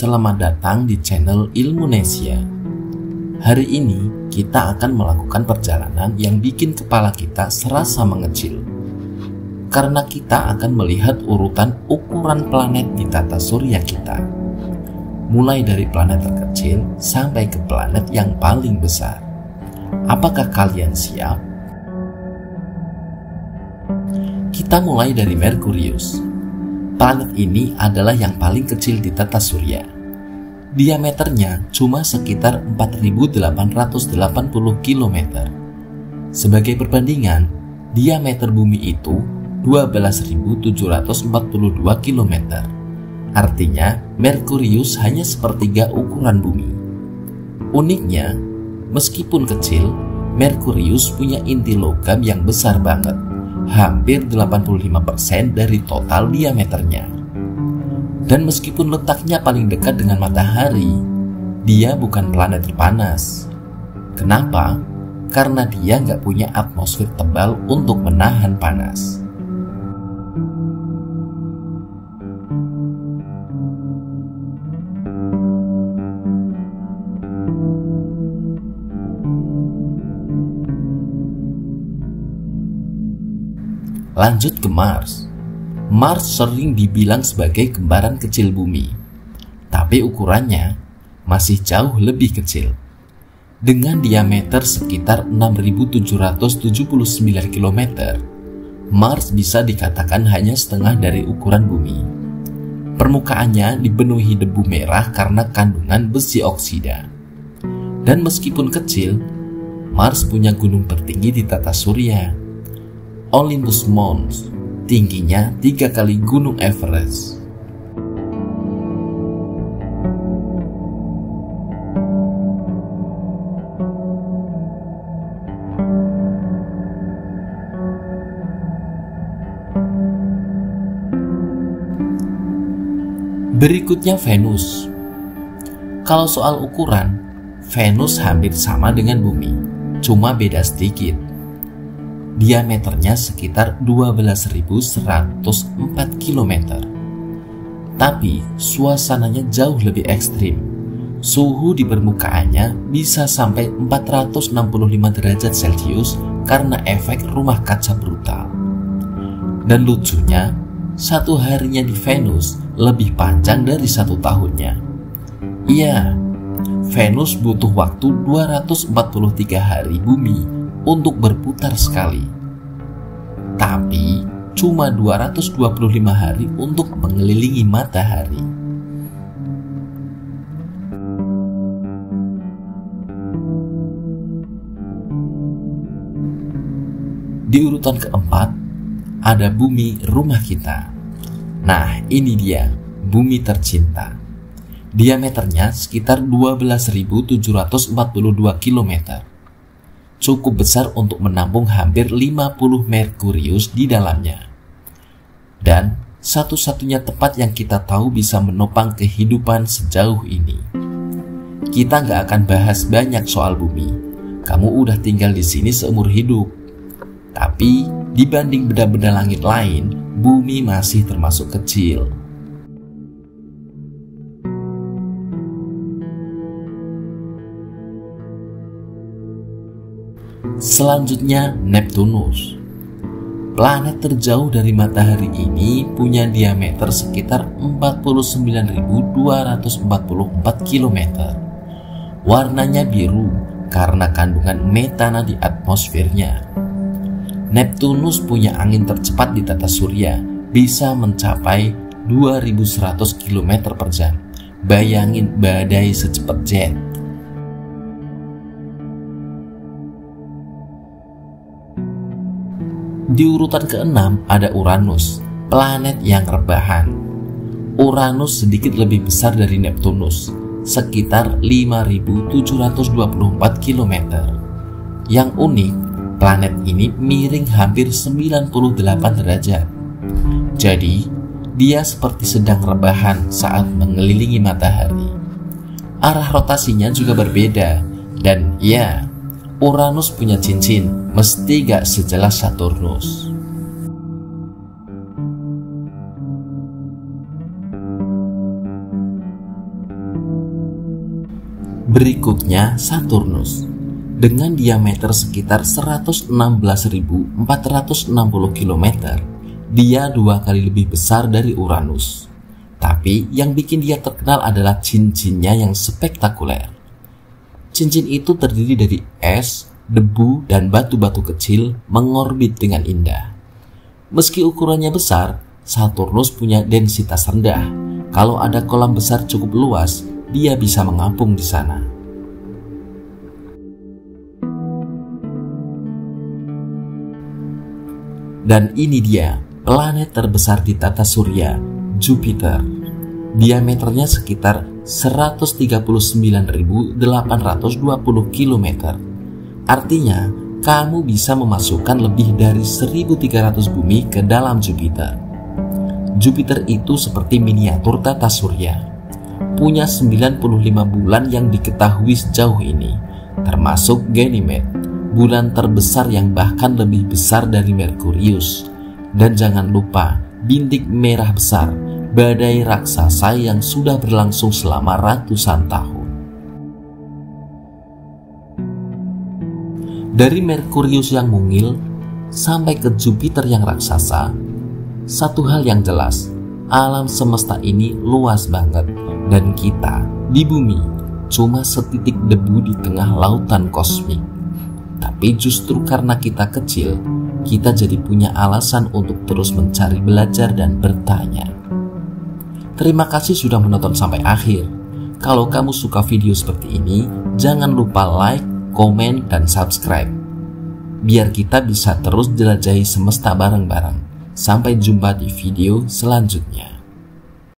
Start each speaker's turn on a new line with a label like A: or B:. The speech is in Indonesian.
A: selamat datang di channel Ilmunesia. Hari ini kita akan melakukan perjalanan yang bikin kepala kita serasa mengecil. Karena kita akan melihat urutan ukuran planet di tata surya kita. Mulai dari planet terkecil sampai ke planet yang paling besar. Apakah kalian siap? Kita mulai dari Merkurius. Planet ini adalah yang paling kecil di tata surya. Diameternya cuma sekitar 4.880 km. Sebagai perbandingan, diameter bumi itu 12.742 km. Artinya, Merkurius hanya sepertiga ukuran bumi. Uniknya, meskipun kecil, Merkurius punya inti logam yang besar banget. Hampir 85% dari total diameternya. Dan meskipun letaknya paling dekat dengan matahari, dia bukan planet terpanas. Kenapa? Karena dia nggak punya atmosfer tebal untuk menahan panas. Lanjut ke Mars. Mars sering dibilang sebagai kembaran kecil bumi, tapi ukurannya masih jauh lebih kecil. Dengan diameter sekitar 6.779 km, Mars bisa dikatakan hanya setengah dari ukuran bumi. Permukaannya dipenuhi debu merah karena kandungan besi oksida. Dan meskipun kecil, Mars punya gunung tertinggi di tata surya, Olympus Mons, tingginya 3 kali gunung Everest. Berikutnya Venus. Kalau soal ukuran, Venus hampir sama dengan bumi, cuma beda sedikit. Diameternya sekitar 12.104 km. Tapi suasananya jauh lebih ekstrim. Suhu di permukaannya bisa sampai 465 derajat Celcius karena efek rumah kaca brutal. Dan lucunya, satu harinya di Venus lebih panjang dari 1 tahunnya. Iya, Venus butuh waktu 243 hari bumi untuk berputar sekali, tapi cuma 225 hari untuk mengelilingi matahari. Di urutan keempat, ada bumi rumah kita. Nah, ini dia, bumi tercinta. Diameternya sekitar 12.742 km. Cukup besar untuk menampung hampir 50 Merkurius di dalamnya. Dan satu-satunya tempat yang kita tahu bisa menopang kehidupan sejauh ini. Kita nggak akan bahas banyak soal bumi. Kamu udah tinggal di sini seumur hidup. Tapi dibanding benda-benda langit lain, bumi masih termasuk kecil. Selanjutnya Neptunus. Planet terjauh dari matahari ini punya diameter sekitar 49.244 km. Warnanya biru karena kandungan metana di atmosfernya. Neptunus punya angin tercepat di tata surya, bisa mencapai 2.100 km per jam. Bayangin badai secepat jet. Di urutan ke-6 ada Uranus, planet yang rebahan. Uranus sedikit lebih besar dari Neptunus, sekitar 5.724 km. Yang unik, planet ini miring hampir 98 derajat. Jadi, dia seperti sedang rebahan saat mengelilingi matahari. Arah rotasinya juga berbeda, dan ya, Uranus punya cincin, mesti gak sejelas Saturnus. Berikutnya Saturnus. Dengan diameter sekitar 116.460 km, dia 2 kali lebih besar dari Uranus. Tapi yang bikin dia terkenal adalah cincinnya yang spektakuler. Cincin itu terdiri dari es, debu, dan batu-batu kecil mengorbit dengan indah. Meski ukurannya besar, Saturnus punya densitas rendah. Kalau ada kolam besar cukup luas, dia bisa mengapung di sana. Dan ini dia, planet terbesar di tata surya, Jupiter. Diameternya sekitar 139.820 km. Artinya, kamu bisa memasukkan lebih dari 1.300 bumi ke dalam Jupiter. Jupiter itu seperti miniatur tata surya. Punya 95 bulan yang diketahui sejauh ini, termasuk Ganymede, bulan terbesar yang bahkan lebih besar dari Merkurius. Dan jangan lupa, bintik merah besar, badai raksasa yang sudah berlangsung selama ratusan tahun. Dari Merkurius yang mungil sampai ke Jupiter yang raksasa, satu hal yang jelas, alam semesta ini luas banget dan kita di bumi cuma setitik debu di tengah lautan kosmik. Tapi justru karena kita kecil, kita jadi punya alasan untuk terus mencari, belajar, dan bertanya. Terima kasih sudah menonton sampai akhir. Kalau kamu suka video seperti ini, jangan lupa like, komen, dan subscribe. Biar kita bisa terus jelajahi semesta bareng-bareng. Sampai jumpa di video selanjutnya.